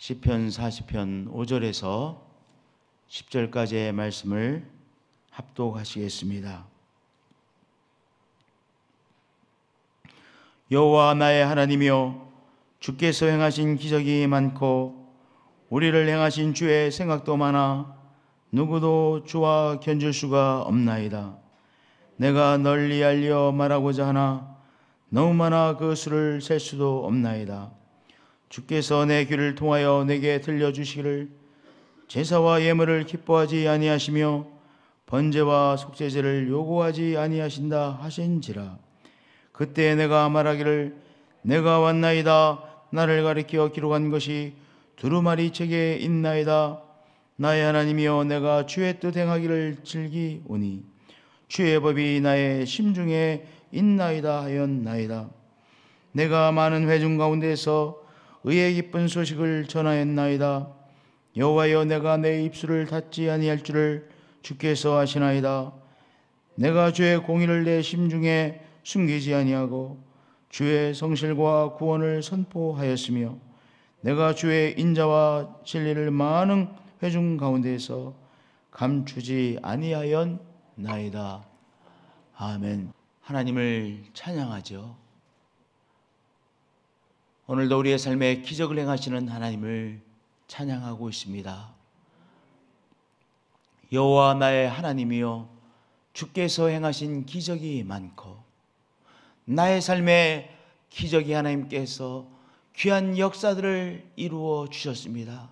시편 40편 5절에서 10절까지의 말씀을 합독하시겠습니다. 여호와 나의 하나님이여, 주께서 행하신 기적이 많고 우리를 행하신 주의 생각도 많아 누구도 주와 견줄 수가 없나이다. 내가 널리 알려 말하고자 하나 너무 많아 그 수를 셀 수도 없나이다. 주께서 내 귀를 통하여 내게 들려주시기를 제사와 예물을 기뻐하지 아니하시며 번제와 속죄제를 요구하지 아니하신다 하신지라. 그때 내가 말하기를 내가 왔나이다. 나를 가리켜 기록한 것이 두루마리 책에 있나이다. 나의 하나님이여, 내가 주의 뜻 행하기를 즐기오니 주의 법이 나의 심중에 있나이다 하였나이다. 내가 많은 회중 가운데서 의의 기쁜 소식을 전하였나이다. 여호와여, 내가 내 입술을 닫지 아니할 줄을 주께서 아시나이다. 내가 주의 공의를 내 심중에 숨기지 아니하고 주의 성실과 구원을 선포하였으며 내가 주의 인자와 진리를 많은 회중 가운데에서 감추지 아니하였나이다. 아멘. 하나님을 찬양하죠. 오늘도 우리의 삶에 기적을 행하시는 하나님을 찬양하고 있습니다. 여호와 나의 하나님이여, 주께서 행하신 기적이 많고 나의 삶에 기적이 하나님께서 귀한 역사들을 이루어 주셨습니다.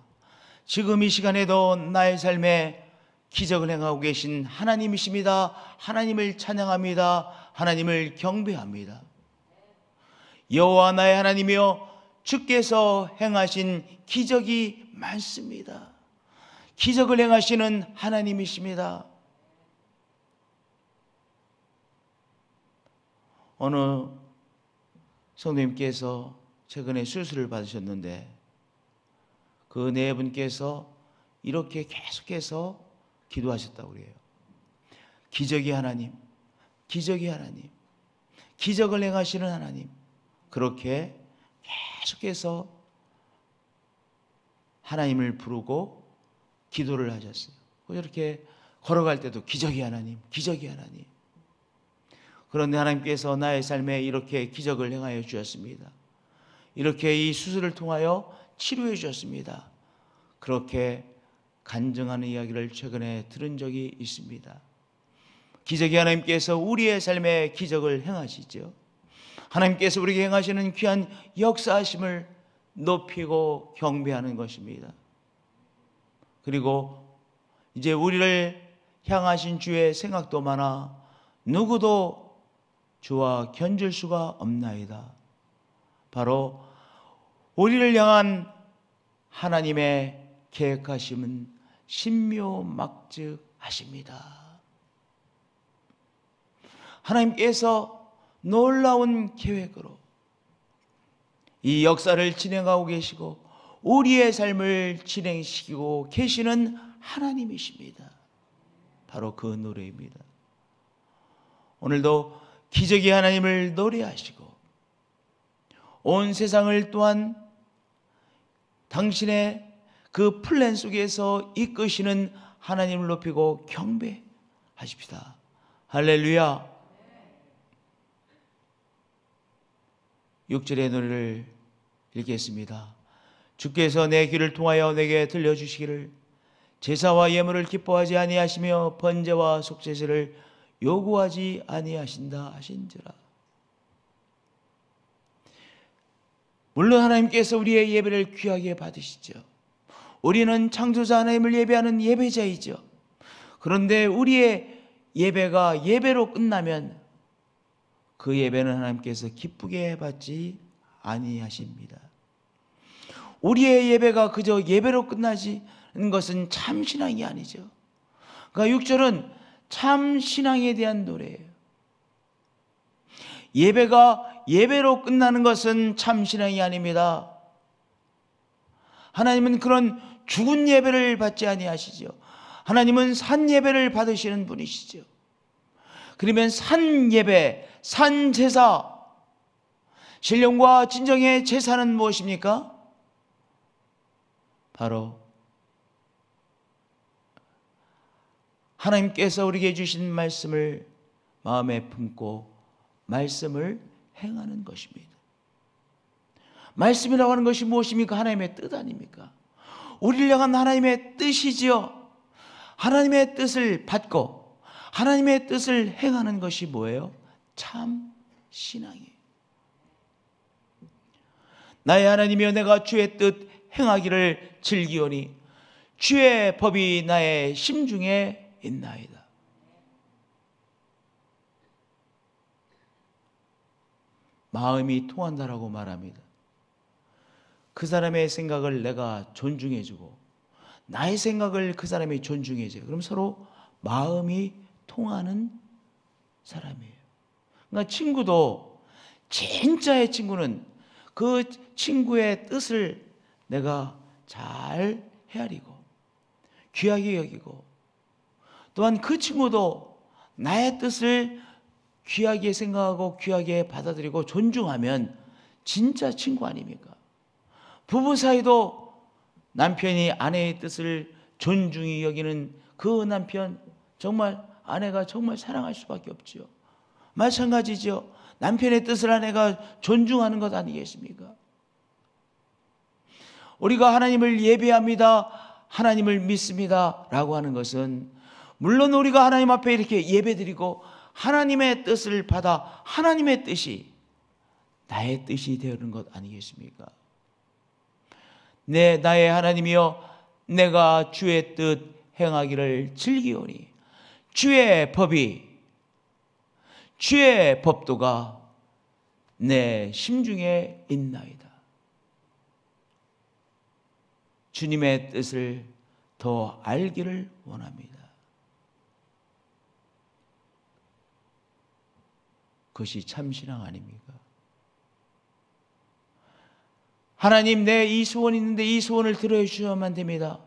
지금 이 시간에도 나의 삶에 기적을 행하고 계신 하나님이십니다. 하나님을 찬양합니다. 하나님을 경배합니다. 여호와 나의 하나님이여, 주께서 행하신 기적이 많습니다. 기적을 행하시는 하나님이십니다. 어느 성도님께서 최근에 수술을 받으셨는데 그 네 분께서 이렇게 계속해서 기도하셨다고 그래요. 기적이 하나님, 기적이 하나님, 기적을 행하시는 하나님, 그렇게 계속해서 하나님을 부르고 기도를 하셨어요. 이렇게 걸어갈 때도 기적이 하나님, 기적이 하나님. 그런데 하나님께서 나의 삶에 이렇게 기적을 행하여 주셨습니다. 이렇게 이 수술을 통하여 치료해 주셨습니다. 그렇게 간증하는 이야기를 최근에 들은 적이 있습니다. 기적이 하나님께서 우리의 삶에 기적을 행하시죠. 하나님께서 우리에게 행하시는 귀한 역사하심을 높이고 경배하는 것입니다. 그리고 이제 우리를 향하신 주의 생각도 많아 누구도 주와 견줄 수가 없나이다. 바로 우리를 향한 하나님의 계획하심은 신묘막측하십니다. 하나님께서 놀라운 계획으로 이 역사를 진행하고 계시고 우리의 삶을 진행시키고 계시는 하나님이십니다. 바로 그 노래입니다. 오늘도 기적의 하나님을 노래하시고 온 세상을 또한 당신의 그 플랜 속에서 이끄시는 하나님을 높이고 경배하십시다. 할렐루야. 6절의 노래를 읽겠습니다. 주께서 내 귀를 통하여 내게 들려주시기를 제사와 예물을 기뻐하지 아니하시며 번제와 속죄제를 요구하지 아니하신다 하신지라. 물론 하나님께서 우리의 예배를 귀하게 받으시죠. 우리는 창조자 하나님을 예배하는 예배자이죠. 그런데 우리의 예배가 예배로 끝나면 그 예배는 하나님께서 기쁘게 받지 아니하십니다. 우리의 예배가 그저 예배로 끝나지는 것은 참신앙이 아니죠. 그러니까 6절은 참신앙에 대한 노래예요. 예배가 예배로 끝나는 것은 참신앙이 아닙니다. 하나님은 그런 죽은 예배를 받지 아니하시죠. 하나님은 산 예배를 받으시는 분이시죠. 그러면 산 예배, 산 제사, 신령과 진정의 제사는 무엇입니까? 바로 하나님께서 우리에게 주신 말씀을 마음에 품고 말씀을 행하는 것입니다. 말씀이라고 하는 것이 무엇입니까? 하나님의 뜻 아닙니까? 우리를 향한 하나님의 뜻이지요. 하나님의 뜻을 받고 하나님의 뜻을 행하는 것이 뭐예요? 참 신앙이에요. 나의 하나님이여, 내가 주의 뜻 행하기를 즐기오니 주의 법이 나의 심중에 있나이다. 마음이 통한다라고 말합니다. 그 사람의 생각을 내가 존중해주고 나의 생각을 그 사람이 존중해줘요. 그럼 서로 마음이 통하는 사람이에요. 그러니까 친구도, 진짜의 친구는 그 친구의 뜻을 내가 잘 헤아리고 귀하게 여기고, 또한 그 친구도 나의 뜻을 귀하게 생각하고 귀하게 받아들이고 존중하면 진짜 친구 아닙니까? 부부 사이도 남편이 아내의 뜻을 존중히 여기는 그 남편, 정말 아내가 정말 사랑할 수밖에 없지요. 마찬가지죠. 남편의 뜻을 아내가 존중하는 것 아니겠습니까? 우리가 하나님을 예배합니다, 하나님을 믿습니다 라고 하는 것은, 물론 우리가 하나님 앞에 이렇게 예배드리고 하나님의 뜻을 받아 하나님의 뜻이 나의 뜻이 되는 것 아니겠습니까? 나의 하나님이여, 내가 주의 뜻 행하기를 즐기오니 주의 법도가 내 심중에 있나이다. 주님의 뜻을 더 알기를 원합니다. 그것이 참신앙 아닙니까? 하나님, 내 이 소원이 있는데 이 소원을 들어주셔야만 됩니다.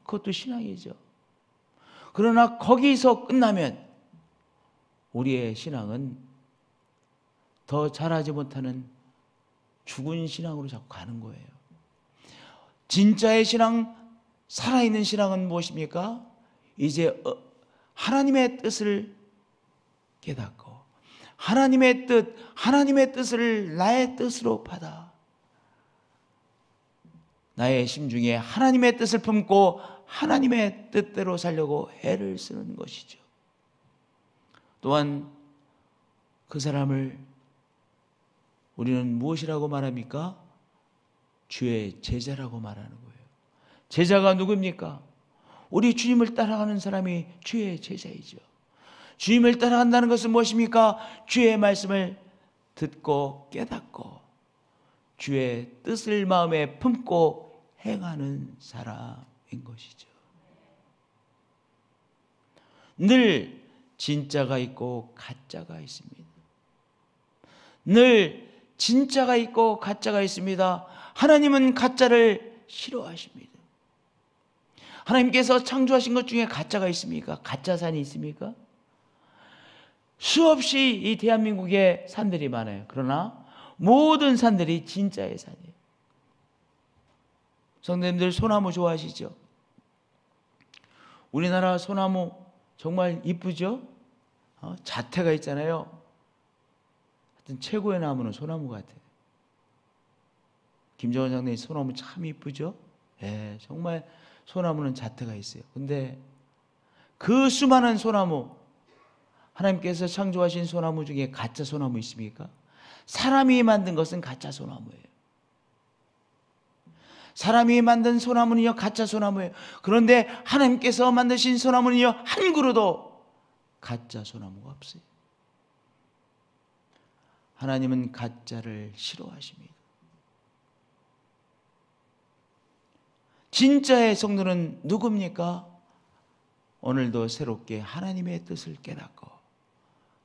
그것도 신앙이죠. 그러나 거기서 끝나면 우리의 신앙은 더 잘하지 못하는 죽은 신앙으로 자꾸 가는 거예요. 진짜의 신앙, 살아있는 신앙은 무엇입니까? 이제 하나님의 뜻을 깨닫고 하나님의 뜻을 나의 뜻으로 받아 나의 심중에 하나님의 뜻을 품고 하나님의 뜻대로 살려고 애를 쓰는 것이죠. 또한 그 사람을 우리는 무엇이라고 말합니까? 주의 제자라고 말하는 거예요. 제자가 누굽니까? 우리 주님을 따라가는 사람이 주의 제자이죠. 주님을 따라간다는 것은 무엇입니까? 주의 말씀을 듣고 깨닫고 주의 뜻을 마음에 품고 행하는 사람인 것이죠. 늘 진짜가 있고 가짜가 있습니다. 늘 진짜가 있고 가짜가 있습니다. 하나님은 가짜를 싫어하십니다. 하나님께서 창조하신 것 중에 가짜가 있습니까? 가짜산이 있습니까? 수없이 이 대한민국에 산들이 많아요. 그러나 모든 산들이 진짜의 산이에요. 성도님들, 소나무 좋아하시죠? 우리나라 소나무 정말 이쁘죠? 자태가 있잖아요. 하여튼 최고의 나무는 소나무 같아요. 김정은 장로님 소나무 참 이쁘죠? 예, 정말 소나무는 자태가 있어요. 근데 그 수많은 소나무, 하나님께서 창조하신 소나무 중에 가짜 소나무 있습니까? 사람이 만든 것은 가짜 소나무예요. 사람이 만든 소나무는요, 가짜 소나무예요. 그런데 하나님께서 만드신 소나무는요, 한 그루도 가짜 소나무가 없어요. 하나님은 가짜를 싫어하십니다. 진짜의 성도는 누굽니까? 오늘도 새롭게 하나님의 뜻을 깨닫고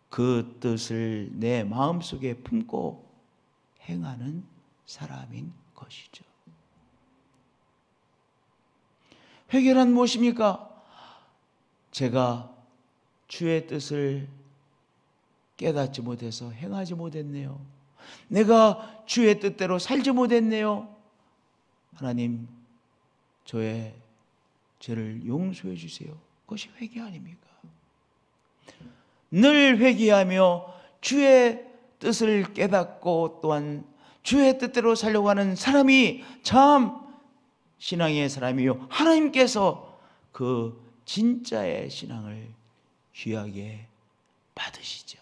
그 뜻을 내 마음속에 품고 행하는 사람인 것이죠. 회개란 무엇입니까? 제가 주의 뜻을 깨닫지 못해서 행하지 못했네요. 내가 주의 뜻대로 살지 못했네요. 하나님, 저의 죄를 용서해 주세요. 그것이 회개 아닙니까? 늘 회개하며 주의 뜻을 깨닫고 또한 주의 뜻대로 살려고 하는 사람이 참 신앙의 사람이요, 하나님께서 그 진짜의 신앙을 귀하게 받으시죠.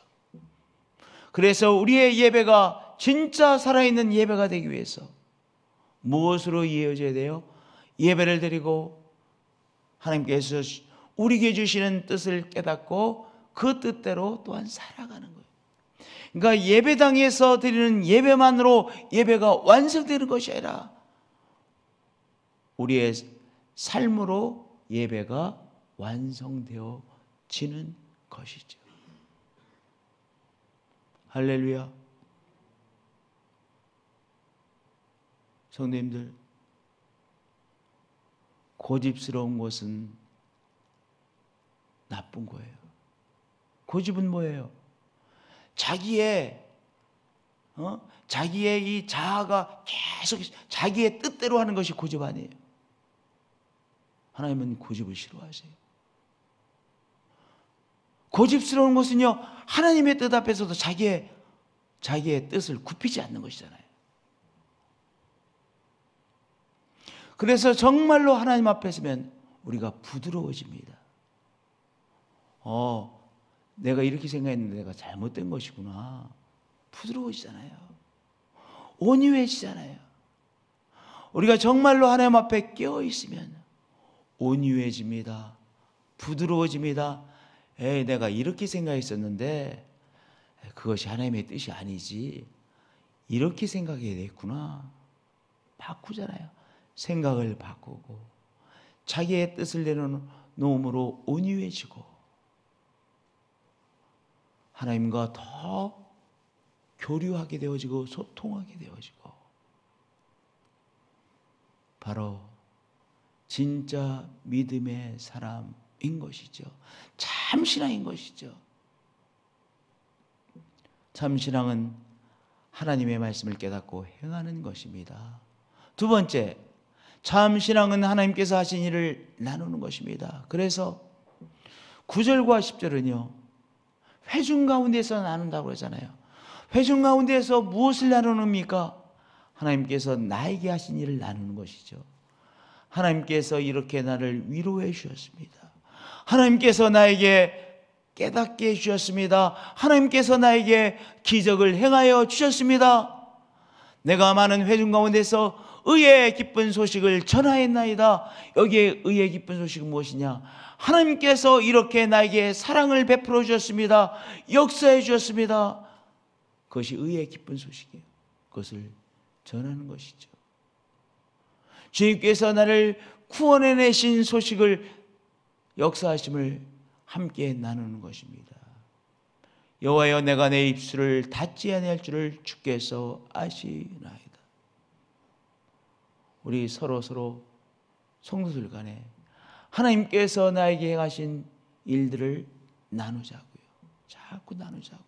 그래서 우리의 예배가 진짜 살아있는 예배가 되기 위해서 무엇으로 이어져야 돼요? 예배를 드리고 하나님께서 우리에게 주시는 뜻을 깨닫고 그 뜻대로 또한 살아가는 거예요. 그러니까 예배당에서 드리는 예배만으로 예배가 완성되는 것이 아니라 우리의 삶으로 예배가 완성되어지는 것이죠. 할렐루야. 성도님들, 고집스러운 것은 나쁜 거예요. 고집은 뭐예요? 자기의 이 자아가 계속 자기의 뜻대로 하는 것이 고집 아니에요. 하나님은 고집을 싫어하세요. 고집스러운 것은요, 하나님의 뜻 앞에서도 자기의 뜻을 굽히지 않는 것이잖아요. 그래서 정말로 하나님 앞에 서면 우리가 부드러워집니다. 내가 이렇게 생각했는데 내가 잘못된 것이구나. 부드러워지잖아요. 온유해지잖아요. 우리가 정말로 하나님 앞에 깨어 있으면 온유해집니다. 부드러워집니다. 내가 이렇게 생각했었는데 그것이 하나님의 뜻이 아니지. 이렇게 생각해야 되겠구나. 바꾸잖아요. 생각을 바꾸고 자기의 뜻을 내놓음으로 온유해지고 하나님과 더 교류하게 되어지고 소통하게 되어지고 바로 진짜 믿음의 사람인 것이죠. 참 신앙인 것이죠. 참 신앙은 하나님의 말씀을 깨닫고 행하는 것입니다. 두 번째, 참 신앙은 하나님께서 하신 일을 나누는 것입니다. 그래서 9절과 10절은요 회중 가운데서 나눈다고 하잖아요. 회중 가운데서 무엇을 나누는입니까? 하나님께서 나에게 하신 일을 나누는 것이죠. 하나님께서 이렇게 나를 위로해 주셨습니다. 하나님께서 나에게 깨닫게 해주셨습니다. 하나님께서 나에게 기적을 행하여 주셨습니다. 내가 많은 회중 가운데서 의의 기쁜 소식을 전하였나이다. 여기에 의의 기쁜 소식은 무엇이냐? 하나님께서 이렇게 나에게 사랑을 베풀어 주셨습니다. 역사해 주셨습니다. 그것이 의의 기쁜 소식이에요. 그것을 전하는 것이죠. 주님께서 나를 구원해내신 소식을, 역사하심을 함께 나누는 것입니다. 여호와여, 내가 내 입술을 닫지 아니할 줄을 주께서 아시나이다. 우리 서로 성도들 간에 하나님께서 나에게 행하신 일들을 나누자고요. 자꾸 나누자고요.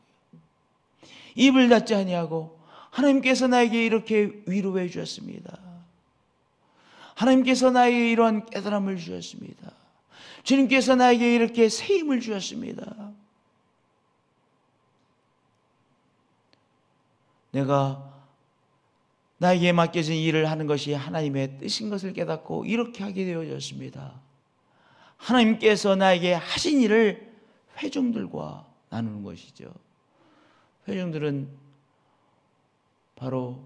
입을 닫지 아니하고 하나님께서 나에게 이렇게 위로해 주셨습니다. 하나님께서 나에게 이러한 깨달음을 주셨습니다. 주님께서 나에게 이렇게 새 힘을 주셨습니다. 내가 나에게 맡겨진 일을 하는 것이 하나님의 뜻인 것을 깨닫고 이렇게 하게 되어졌습니다. 하나님께서 나에게 하신 일을 회중들과 나누는 것이죠. 회중들은 바로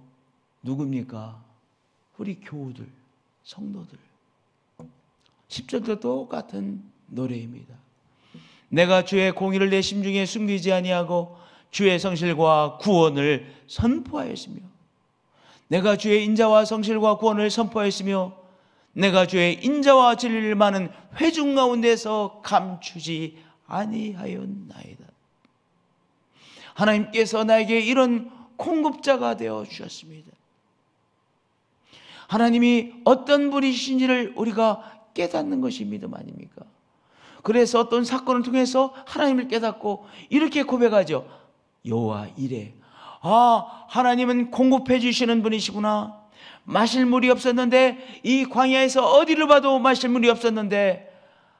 누굽니까? 우리 교우들, 성도들. 10절도 똑같은 노래입니다. 내가 주의 공의를 내 심중에 숨기지 아니하고 주의 성실과 구원을 선포하였으며, 내가 주의 인자와 성실과 구원을 선포하였으며 내가 주의 인자와 진리를 많은 회중 가운데서 감추지 아니하였나이다. 하나님께서 나에게 이런 공급자가 되어 주셨습니다. 하나님이 어떤 분이신지를 우리가 깨닫는 것이 믿음 아닙니까? 그래서 어떤 사건을 통해서 하나님을 깨닫고 이렇게 고백하죠. 여호와 이래. 하나님은 공급해 주시는 분이시구나. 마실 물이 없었는데, 이 광야에서 어디를 봐도 마실 물이 없었는데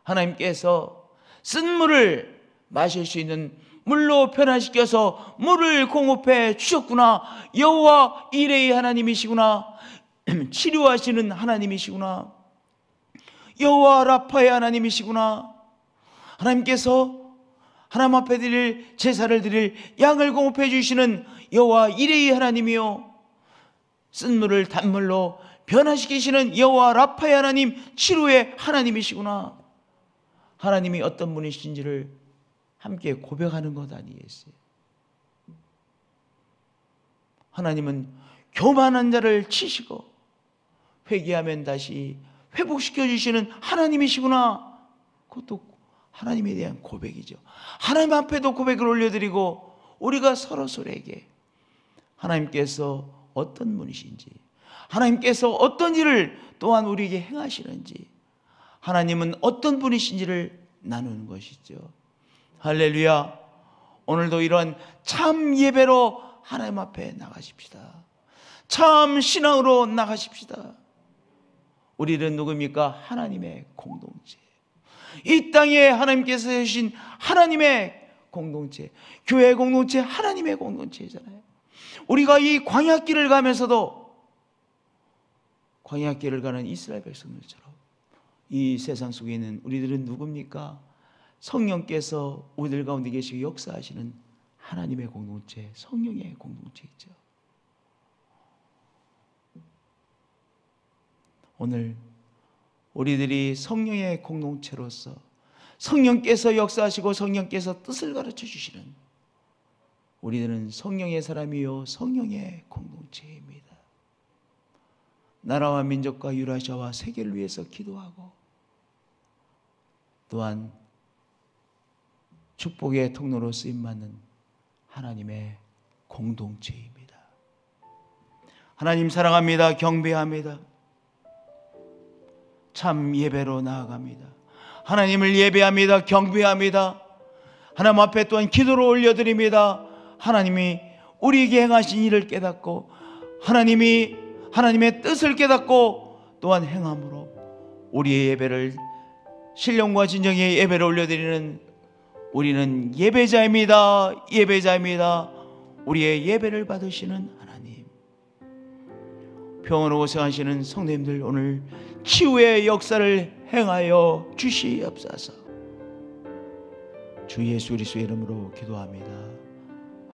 하나님께서 쓴 물을 마실 수 있는 물로 변화시켜서 물을 공급해 주셨구나. 여호와 이레의 하나님이시구나. 치료하시는 하나님이시구나. 여호와 라파의 하나님이시구나. 하나님께서 하나님 앞에 드릴 제사를 드릴 양을 공급해 주시는 여호와 이레의 하나님이요, 쓴 물을 단물로 변화시키시는 여호와 라파의 하나님, 치료의 하나님이시구나. 하나님이 어떤 분이신지를 함께 고백하는 것 아니겠어요? 하나님은 교만한 자를 치시고 회개하면 다시 회복시켜 주시는 하나님이시구나. 그것도 하나님에 대한 고백이죠. 하나님 앞에도 고백을 올려드리고, 우리가 서로서로에게 하나님께서 어떤 분이신지, 하나님께서 어떤 일을 또한 우리에게 행하시는지, 하나님은 어떤 분이신지를 나누는 것이죠. 할렐루야. 오늘도 이런 참 예배로 하나님 앞에 나가십시다. 참 신앙으로 나가십시다. 우리는 누굽니까? 하나님의 공동체. 이 땅에 하나님께서 주신 하나님의 공동체, 교회 공동체, 하나님의 공동체잖아요. 우리가 이 광야길을 가면서도 광야길을 가는 이스라엘 백성들처럼 이 세상 속에 있는 우리들은 누굽니까? 성령께서 우리들 가운데 계시고 역사하시는 하나님의 공동체, 성령의 공동체이죠. 오늘 우리들이 성령의 공동체로서 성령께서 역사하시고 성령께서 뜻을 가르쳐 주시는, 우리들은 성령의 사람이요 성령의 공동체입니다. 나라와 민족과 유라시아와 세계를 위해서 기도하고, 또한 축복의 통로로 쓰임받는 하나님의 공동체입니다. 하나님 사랑합니다. 경배합니다. 참 예배로 나아갑니다. 하나님을 예배합니다. 경배합니다. 하나님 앞에 또한 기도로 올려드립니다. 하나님이 우리에게 행하신 일을 깨닫고, 하나님이 하나님의 뜻을 깨닫고 또한 행함으로 우리의 예배를, 신령과 진정의 예배를 올려드리는 우리는 예배자입니다. 예배자입니다. 우리의 예배를 받으시는 하나님, 평안으로 고생하시는 성도님들, 오늘 치유의 역사를 행하여 주시옵소서. 주 예수 그리스도의 이름으로 기도합니다.